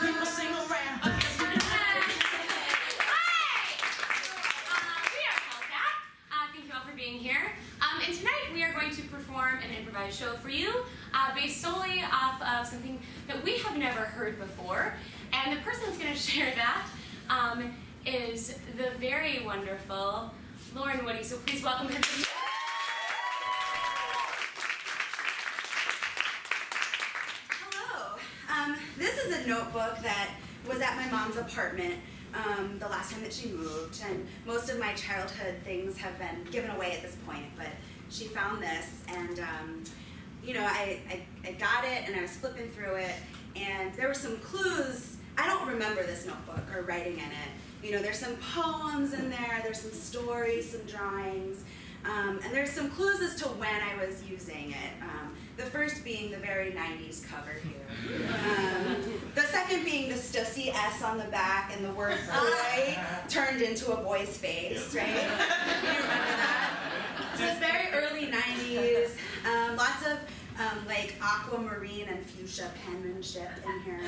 People sing around. Hi! We are Hellcat. Thank you all for being here. And tonight we are going to perform an improvised show for you based solely off of something that we have never heard before. And the person that's going to share that is the very wonderful Lauren Woody. So please welcome her to the Hello. This is a notebook that was at my mom's apartment the last time that she moved, and most of my childhood things have been given away at this point, but she found this, and you know, I got it, and I was flipping through it, and there were some clues. I don't remember this notebook or writing in it. You know, there's some poems in there, there's some stories, some drawings, and there's some clues as to when I was using it. The first being the very 90s cover here. The second being the Stussy S on the back and the word boy turned into a boy's face, right? You remember that? So it's very early 90s, lots of like aquamarine and fuchsia penmanship in here.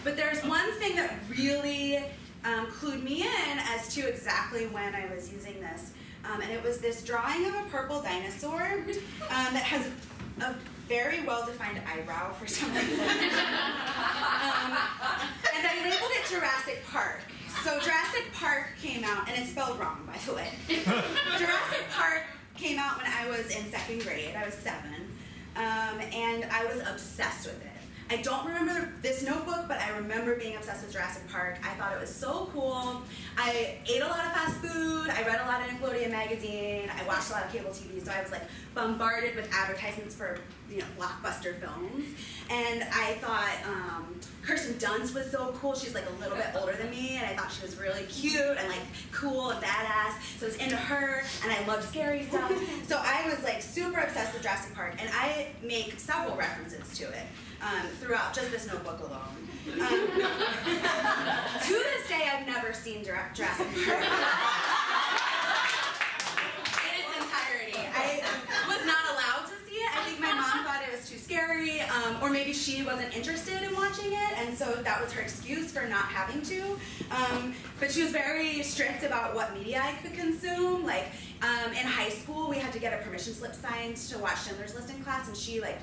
But there's one thing that really clued me in as to exactly when I was using this. And it was this drawing of a purple dinosaur that has a very well-defined eyebrow for some reason. And I labeled it Jurassic Park. So Jurassic Park came out, and it's spelled wrong, by the way. Jurassic Park came out when I was in second grade. I was 7. And I was obsessed with it. I don't remember this notebook, but I remember being obsessed with Jurassic Park. I thought it was so cool. I ate a lot of fast food. I read a lot of Nickelodeon magazine. I watched a lot of cable TV, so I was like bombarded with advertisements for, you know, blockbuster films. And I thought Kirsten Dunst was so cool. She's like a little bit older than me, and I thought she was really cute and like cool and badass. So I was into her, and I loved scary stuff. So I was like super obsessed with Jurassic Park, and I make several references to it throughout just this notebook alone. To this day, I've never seen Jurassic Park in its entirety. I was not allowed to see it. I think my mom thought it was too scary, or maybe she wasn't interested in watching it, and so that was her excuse for not having to. But she was very strict about what media I could consume. Like in high school, we had to get a permission slip signed to watch Schindler's List in class, and she like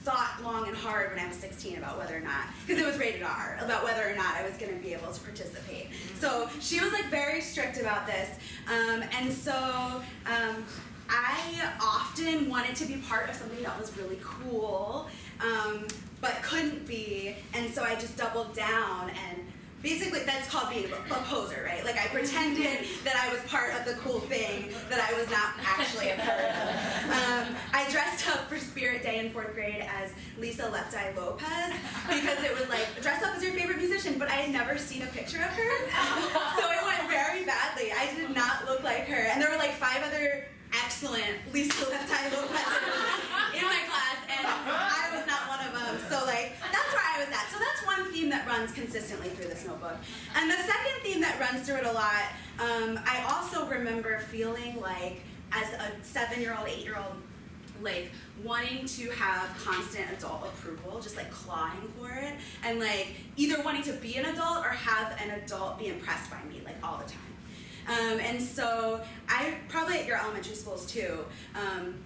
thought long and hard when I was 16 about whether or not, because it was rated R, about whether or not I was going to be able to participate. So she was like very strict about this, and so I often wanted to be part of something that was really cool, but couldn't be, and so I just doubled down, and basically that's called being a poser, right? Like I pretended that I was part of the cool thing that I was not actually a part of. I dressed up for Spirit Day in 4th grade as Lisa Left Eye Lopez because it was like, dress up as your favorite musician, but I had never seen a picture of her. So it went very badly. I did not look like her. And there were like 5 other excellent Lisa Left Eye Lopez in my class, and I was not one of them. So like, that's where I was at. So that's one theme that runs consistently through this notebook. And the second theme that runs through it a lot, I also remember feeling like, as a 7-year-old, 8-year-old, like wanting to have constant adult approval, just like clawing for it, and like either wanting to be an adult or have an adult be impressed by me, like all the time. And so I probably at your elementary schools too,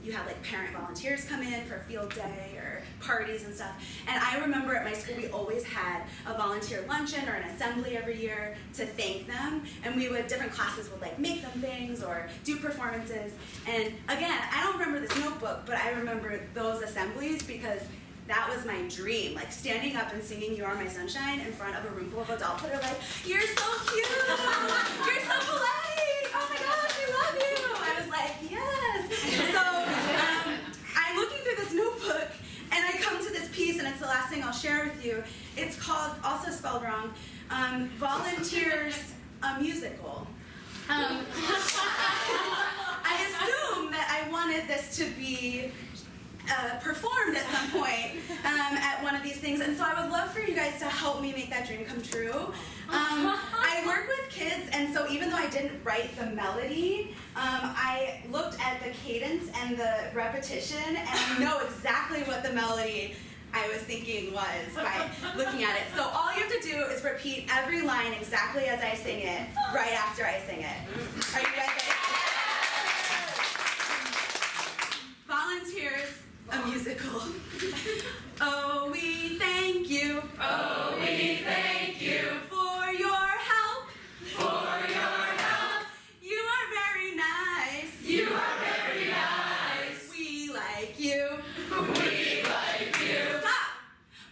you had like parent volunteers come in for field day or parties and stuff. And I remember at my school we always had a volunteer luncheon or an assembly every year to thank them. And we would, different classes would like make them things or do performances. And again, I don't remember this notebook, but I remember those assemblies because that was my dream, like standing up and singing You Are My Sunshine in front of a room full of adults that are like, you're so cute, you're so polite, oh my gosh, I love you. I was like, yes. So I'm looking through this notebook and I come to this piece, and it's the last thing I'll share with you. It's called, also spelled wrong, Volunteers a Musical. I assume that I wanted this to be performed at some point at one of these things, and so I would love for you guys to help me make that dream come true. I work with kids, and so even though I didn't write the melody, I looked at the cadence and the repetition, and I know exactly what the melody I was thinking was by looking at it. So all you have to repeat every line exactly as I sing it, right after I sing it. Are you guys ready? Volunteers, a musical. Oh, we thank you. Oh, we thank you For your help. for your help. You are very nice. You are very nice. We like you. We like you. Stop.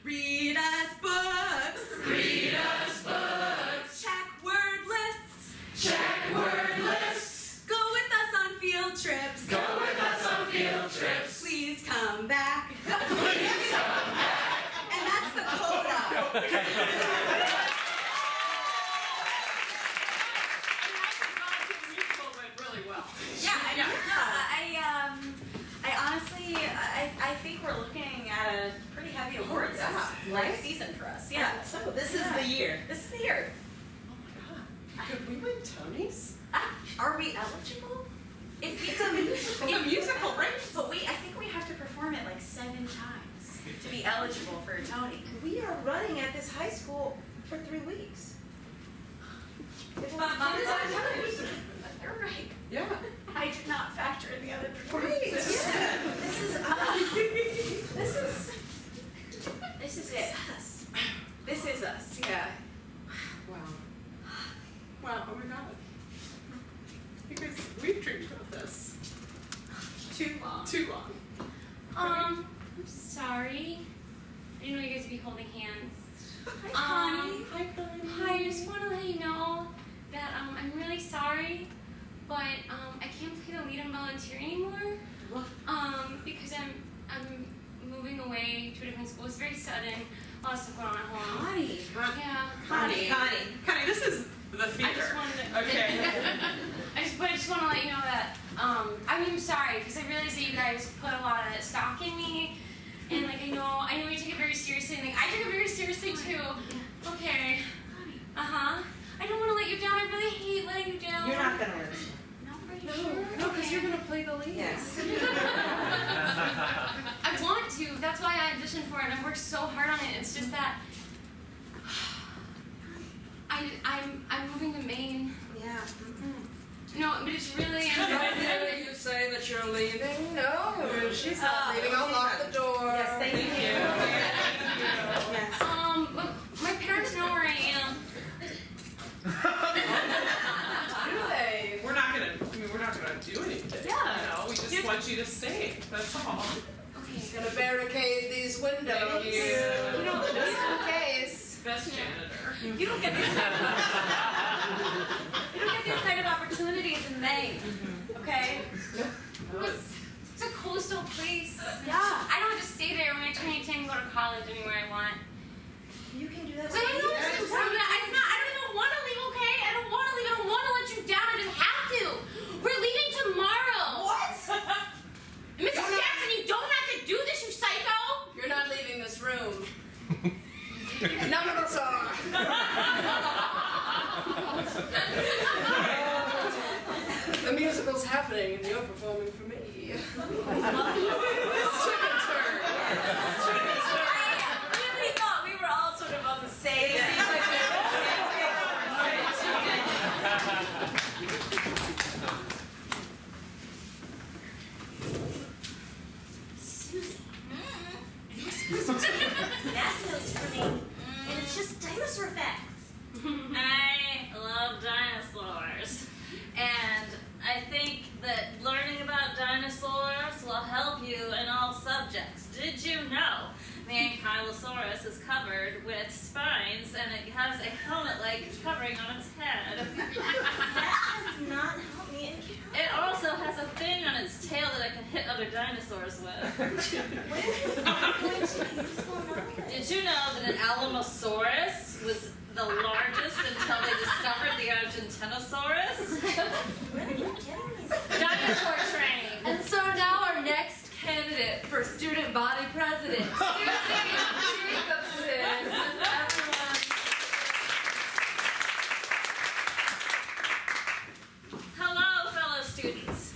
Read us books. Read us books. Check word lists. Check word lists. Go with us on field trips. Go with us on field trips. Please come back. Please come back. And that's the coda. I honestly, I think we're looking at a pretty heavy awards season for us. Yeah. So this is the year. This is the year. Oh my god. Could we win Tonys? Are we eligible? If It's a musical, right? But I think we have to perform it like 7 times to be eligible for a Tony. We are running at this high school for 3 weeks. You're right. Yeah. I did not factor in the other Right. performances. Yeah. This is it. This is us. Yeah. Wow. Wow. Oh my god. Because we've dreamed about this Too long. too long. I'm sorry. I didn't know you guys would be holding hands. Hi, Connie. Hi, Connie. Hi, I just want to let you know that I'm really sorry, but I can't play the lead and volunteer anymore. What? Because I'm moving away to a different school. It's very sudden. A lot of stuff going on at home. Connie. Yeah. Connie. Connie, this is the I just theater. wanted to. Okay. I just want to let you know that I'm sorry because I realize that you guys put a lot of stock in me, and like I know you take it very seriously, and like I took it very seriously too. Okay. I don't want to let you down. I really hate letting you down. You're not gonna listen. No, are you sure? No, because you're Okay. gonna play the lead. Yes. I want to. That's why I auditioned for it. And I worked so hard on it. It's just that I'm moving to Maine. Yeah. No, but it's really. You say that you're leaving? No, she's not leaving. I'll lock the door. Yes, thank you. Yes. But my parents know where I am. Do they? We're not gonna do anything. Yeah. No, we just want you to sing. That's all. Okay. Gonna barricade these windows. Thank you. You know, Just in case. Best janitor. you don't get these kind of opportunities in Maine. Okay? It's a coastal place. Yeah. I don't have to stay there when I turn 18 and go to college anywhere I want. You can do that. So I know I don't even want to leave, okay? I don't want to leave. I don't want to let you down. I just have to. We're leaving tomorrow. What? Mrs. Jackson, you don't have to do this, you psycho. You're not leaving this room. None of us are. The musical's happening and you're performing for me. This took a turn. I really thought we were all sort of on the same. Susie. That feels for me. And it's just dinosaur facts. I love dinosaurs, and I think that learning about dinosaurs will help you in all subjects. Did you know the Ankylosaurus is covered with spines and it has a helmet-like covering on its head? That does not help me in It also has a thing on its tail that it can hit other dinosaurs with. Did you know that an Alamosaurus was the largest until they discovered the Argentinosaurus? Where are you getting these? Dinosaur training. And so now our next candidate for student body president, Susie Jacobson. Everyone. Hello, fellow students.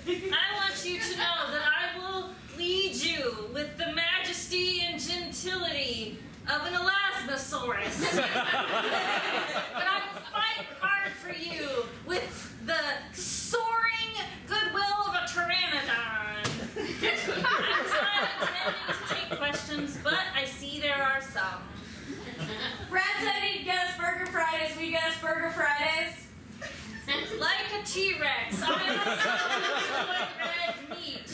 I want you to know that I will lead you with the majesty and gentility of an Elasmosaurus. Stegosaurus. But I will fight hard for you with the soaring goodwill of a pteranodon. I'm not intending to take questions, but I see there are some. Brad said he'd get us Burger Fridays. Will you get us Burger Fridays? Like a T-Rex, I also enjoy red meat.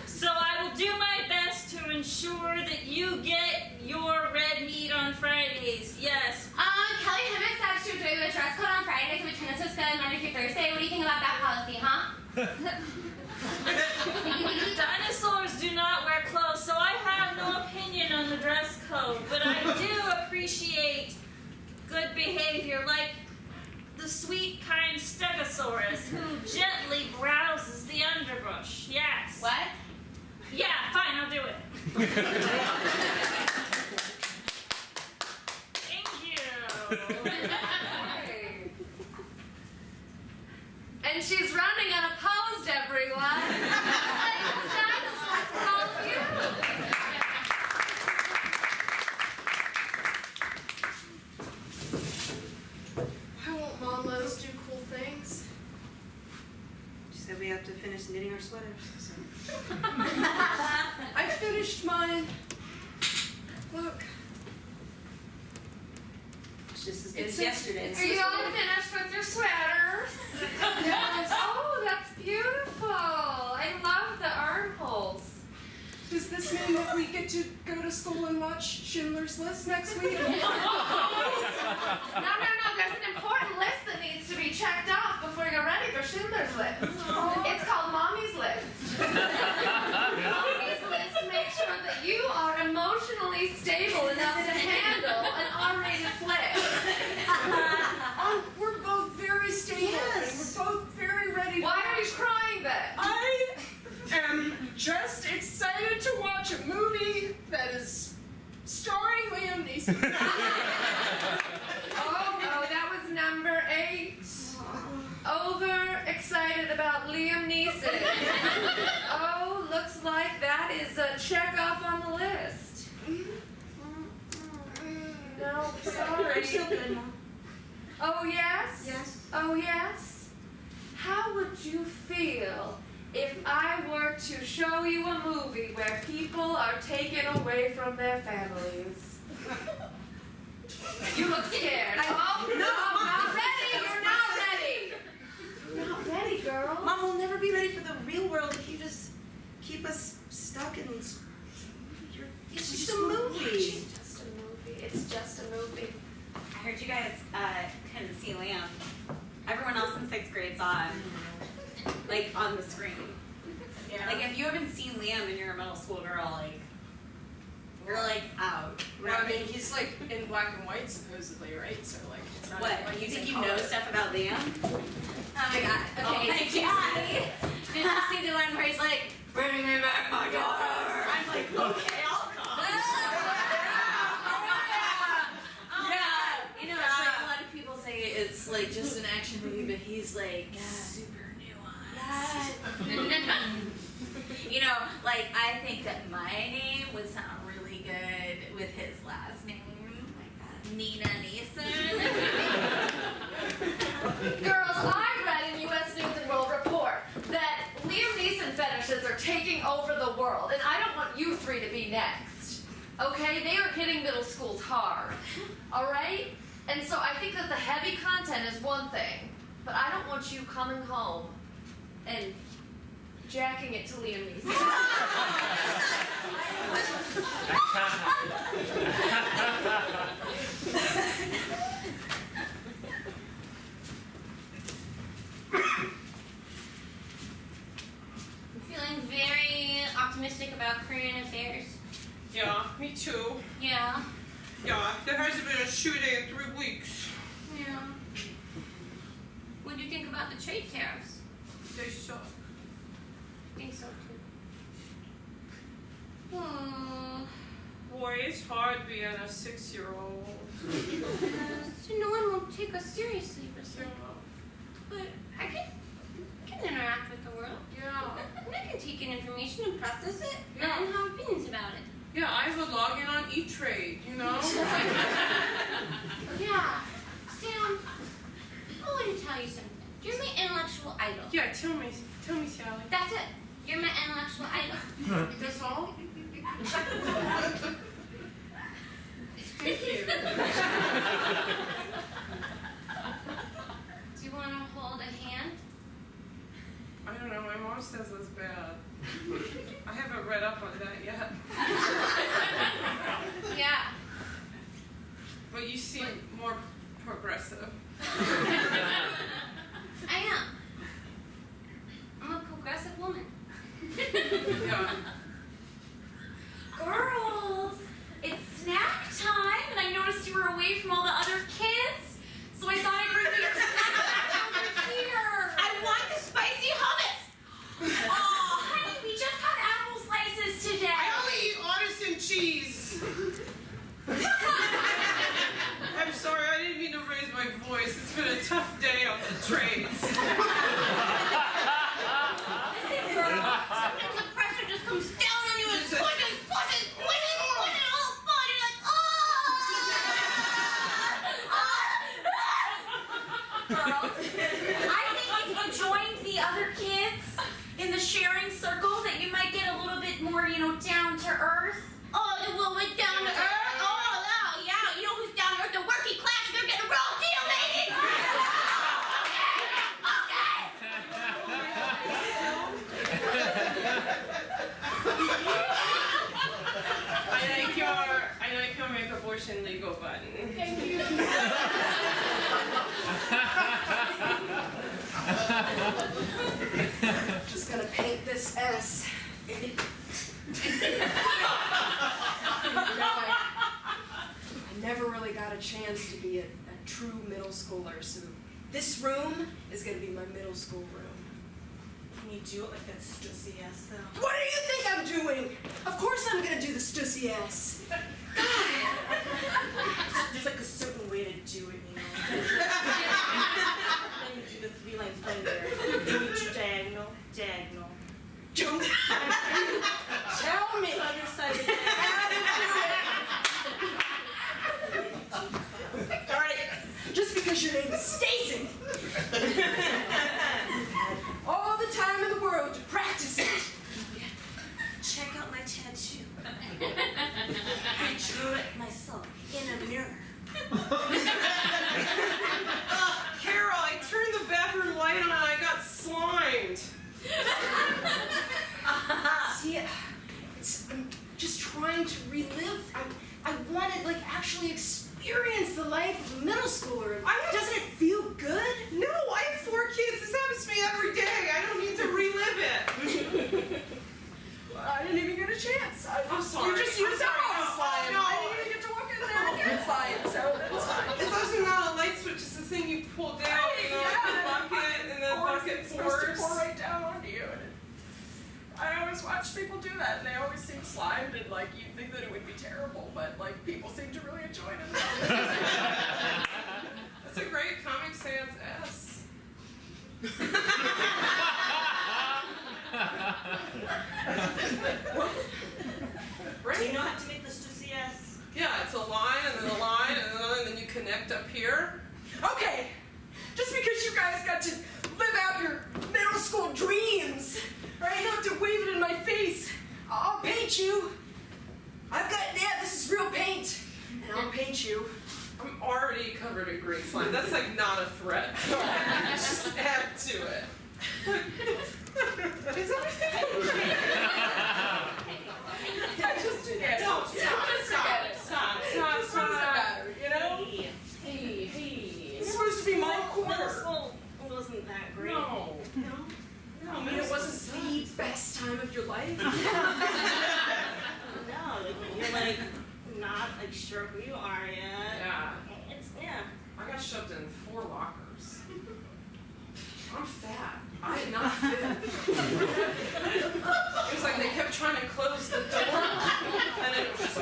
So I will do my best to ensure that you get your red meat on Fridays. Yes. Kelly Hemmett said she was doing a dress code on Fridays, and we turn it to school Monday through Thursday. What do you think about that policy, huh? Dinosaurs do not wear clothes, so I have no opinion on the dress code, but I do appreciate good behavior, like the sweet, kind Stegosaurus who gently browses the underbrush. Yes. What? Yeah, fine, I'll do it. Thank you. And she's running unopposed, everyone. Latest dinosaurs for all of you. Why won't Mom let us do cool things? She said we have to finish knitting our sweaters. So. I finished mine. Look. It's just as good It as says- yesterday. Are you all finished with your sweaters? Yes. Oh, that's beautiful. I love the armholes. Does this mean that we get to go to school and watch Schindler's List next week? No. There's an important list that needs to be checked off before you're ready for Schindler's List. It's called Mommy's List. Mommy's List makes sure that you are emotionally stable enough to handle an R-rated flick. We're both very stable. Yes. And we're both very ready. Why are you crying then? I am just excited to watch a movie that is starring Liam Neeson. Oh, that was number 8. Over excited about Liam Neeson. Oh, looks like that is a check off on the list. No, I'm sorry. still good, Mom. Oh, yes? Yes. Oh, yes? How would you feel if I were to show you a movie where people are taken away from their families? You look scared. Oh, no, not ready. You're not ready. You're not ready, girl. Mom, we'll never be ready for the real world if you just keep us stuck in. It's just a movie. It's just a movie. It's just a movie. I heard you guys couldn't see Liam. Everyone else in 6th grade saw him, like on the screen. Yeah. Like if you haven't seen Liam and you're a middle school girl, like you're like out. Well, I mean, he's like in black and white supposedly, right? So like, it's not What? like You he's think in you know color. stuff about Liam? Oh my god. Oh Okay. my Did you see the one where he's like, bring me back my daughter? I'm like, okay, I'll come. You know, it's like a lot of people say it's like just an action movie, but he's like super nuanced. You know, like I think that my name would sound really good with his last name. Nina Neeson. Girls, I read in U.S. News and World Report that Liam Neeson fetishes are taking over the world, and I don't want you 3 to be next. Okay? They are hitting middle schools hard. All right? And so I think that the heavy content is one thing, but I don't want you coming home and jacking it to Liam Neeson. I'm feeling very optimistic about current affairs. Yeah, me too. Yeah. Yeah, there hasn't been a shoe day in 3 weeks. Yeah. What do you think about the trade tariffs? They suck. I think so too. Hmm. Boy, it's hard being a 6-year-old. So no one will take us seriously for so long. But I can interact with the world. Yeah. And I can take in information and process it Yeah. and have opinions about it. Yeah, I have a login on E-Trade, you know? That's all? Thank you. Do you want to hold a hand? I don't know, my mom says it's bad. I haven't read up on that yet. Yeah. But you seem more progressive. I am. I'm a progressive woman. Yeah. Girls, it's snack time, and I noticed you were away from all the other kids, so I thought I'd bring you your snack over here. I want the spicy hummus. Oh, honey, we just had apple slices today. I only eat lettuce and cheese. I'm sorry, I didn't mean to raise my voice. It's been a tough day on the trains. Listen, girl, sometimes the pressure just comes down on you and squishes it all fun. You're like, Girls, I think if you joined the other kids in the sharing circle, that you might get a little bit more, down to earth. Oh, the woman down to earth? Oh, yeah. You know who's down to earth? The working class. They're getting a raw deal, lady. I like your make abortion legal button. Thank you. Just gonna paint this S. I never really got a chance to be a true middle schooler, so this room is gonna be my middle school room. Can you do it like that Stussy ass though? What do you think I'm doing? Of course I'm gonna do the Stussy S. There's like a certain way to do it, you know? Then you do the 3 lines under. Then you do diagonal, diagonal. Don't tell me Other side of the how to do it. All right, just because your name is Stacy. All the time in the world to practice it. Check out my tattoo. I drew it myself in a mirror. Carol, I turned the bathroom light on and I got slimed. See, I'm just trying to relive. I want to actually experience the life of a middle schooler. Doesn't it feel good? No, I have 4 kids. This happens to me every day. I don't need to relive it. I didn't even get a chance. I'm sorry. You just used I'm that sorry. on a slide. No. I didn't even get to walk in there and get slide, so that's fine. It's also not a light switch. It's the thing you pull down, like the bucket, and then bucket It's supposed to pours. pour right down onto you. And I always watch people do that, and they always seem slimed, and you'd think that it would be terrible, but people seem to really enjoy it. That's a great Comic Sans S. Do you know how to make the Stussy ass? Yeah, it's a line, and then a line, and then you connect up here. Okay, just because you guys got to live out your middle school dreams, right? You don't have to wave it in my face. I'll paint you. This is real paint, and I'll paint you. I'm already covered in green slime. That's not a threat. Just add to it. Is everything okay? Just forget it. Don't stop. Stop. What's the matter, you know? Hey. It's supposed to be my Middle corner. school wasn't that great. No. I mean, it wasn't the best time of your life. No, you're not sure who you are yet. Yeah. Yeah. I got shoved in 4 lockers. I'm fat. I am not fit. It was they kept trying to close the door, and it was just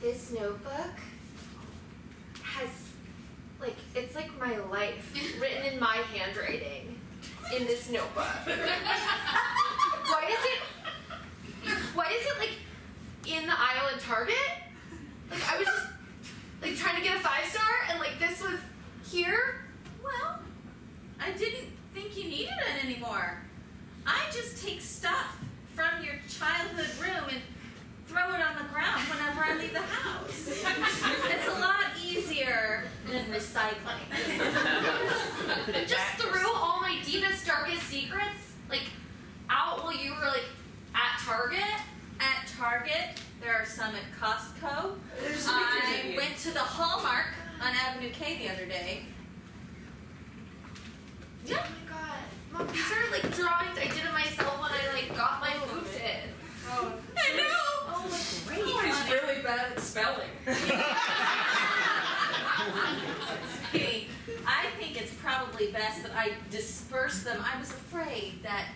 This notebook has, it's like my life written in my in this notebook. Why is it like in the aisle in Target? Like I was just like trying to get a 5-star and like this was here? Well, I didn't think you needed it anymore. I just take stuff from your childhood room and throw it on the ground whenever I leave the house. It's a lot easier than recycling. Just threw all my deepest, darkest secrets like out while you were like at Target? At Target, there are some at Costco. I went to the Hallmark on Avenue K the other day. Yeah. Oh my god. Mom, these are like drawings I did of myself when I like got my boobs in. Oh, I know! Oh, Great. oh, he's really bad at spelling. Hey, I think it's probably best that I disperse them. I was afraid that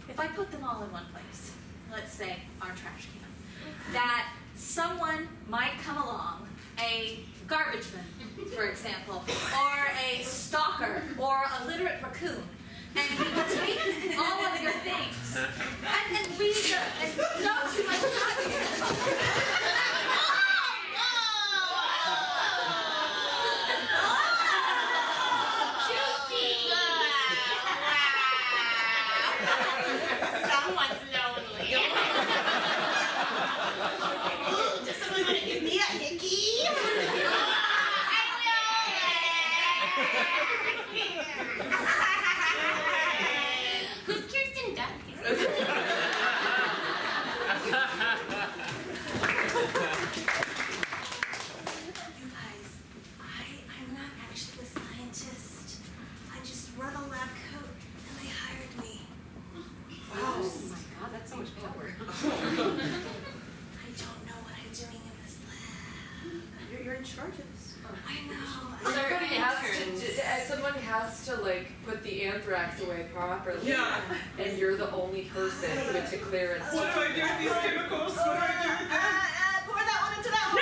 if I put them all in one place, let's say our trash can, that someone might come along, a garbage man, for example, or a stalker, or a literate raccoon, and he would take all of your things and read them and not too much Someone's lonely. Does someone want to give me a hickey? Who's Kirsten Dunst? You guys, I'm not actually a scientist. I just run a lab coat and they hired me. Oh my god, that's so much power. I don't know what I'm doing in this lab. You're in charge of this. I know. Someone has to like put the anthrax away properly. Yeah. And you're the only person with the clearance. What do I do with these chemicals? What do I do with them? Pour that one into that one.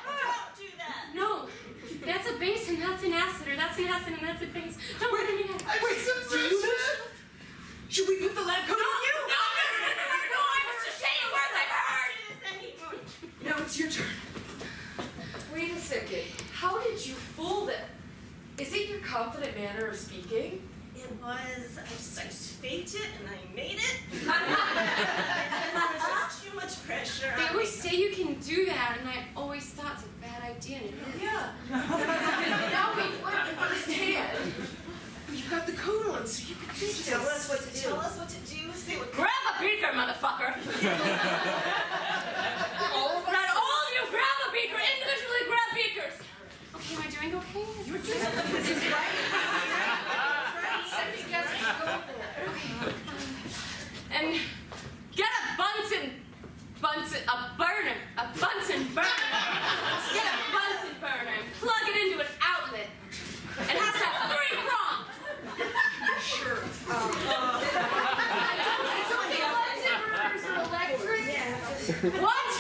Don't do that. No, that's a base and that's an acid, or that's an acid and that's a base. Don't worry me that. Wait, so do you should we put the lab coat on you? No, I was just saying words I've heard. Now it's your turn. Wait a second. How did you fool them? Is it your confident manner of speaking? It was, I just faked it and I made it. It was just too much pressure They on me. always say you can do that, and I always thought it's a bad idea, and it is. Yeah. Now we work firsthand. You've got the coat on, so you can just Tell us what to do. Tell us what to do. Say what. Grab a beaker, motherfucker! All of us. Not all of you grab a beaker, individually grab beakers! Okay, am I doing okay? You're doing something. This is right. Second guess go there. And get a Bunsen burner. A Bunsen burner. Get a Bunsen burner and plug it into an outlet. It has to have 3 prongs. Sure. What?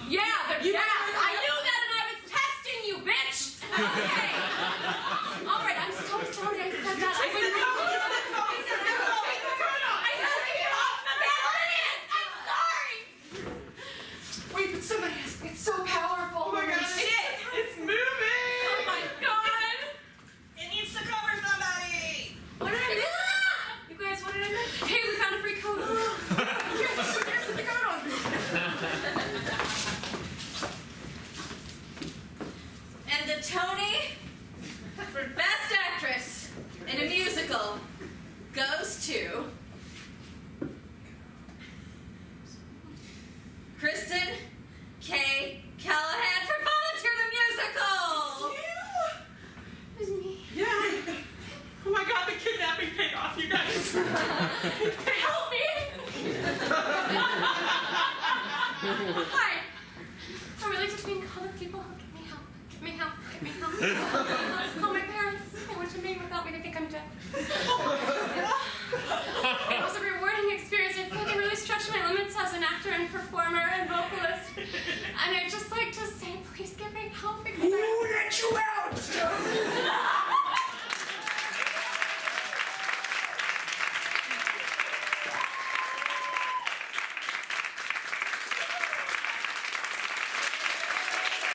Yeah, they're gas. I knew that and I was testing you, bitch. Okay. All right, I'm so sorry I said that. I wouldn't. Wait, but somebody has. It's so powerful. Oh my gosh. It's moving. Oh my god! It needs to cover somebody. What did I miss? You guys, what did I miss? Hey, we found a free coat. Here's the coat on. And the Tony for Best Actress in a Musical goes to Kristen K. Callahan for Volunteer the Musical! It was me. Yeah. Oh my god, the kidnapping paid off, you guys. Help me! Hi. I really just mean call the people. Get me help. Get me help. Get me help. Get me help. Call my parents. They went to me without me to think I'm dead. It was a rewarding experience. I feel like I really stretched my limits as an actor and performer and vocalist. And I'd just like to say, please get me help because Who let you out?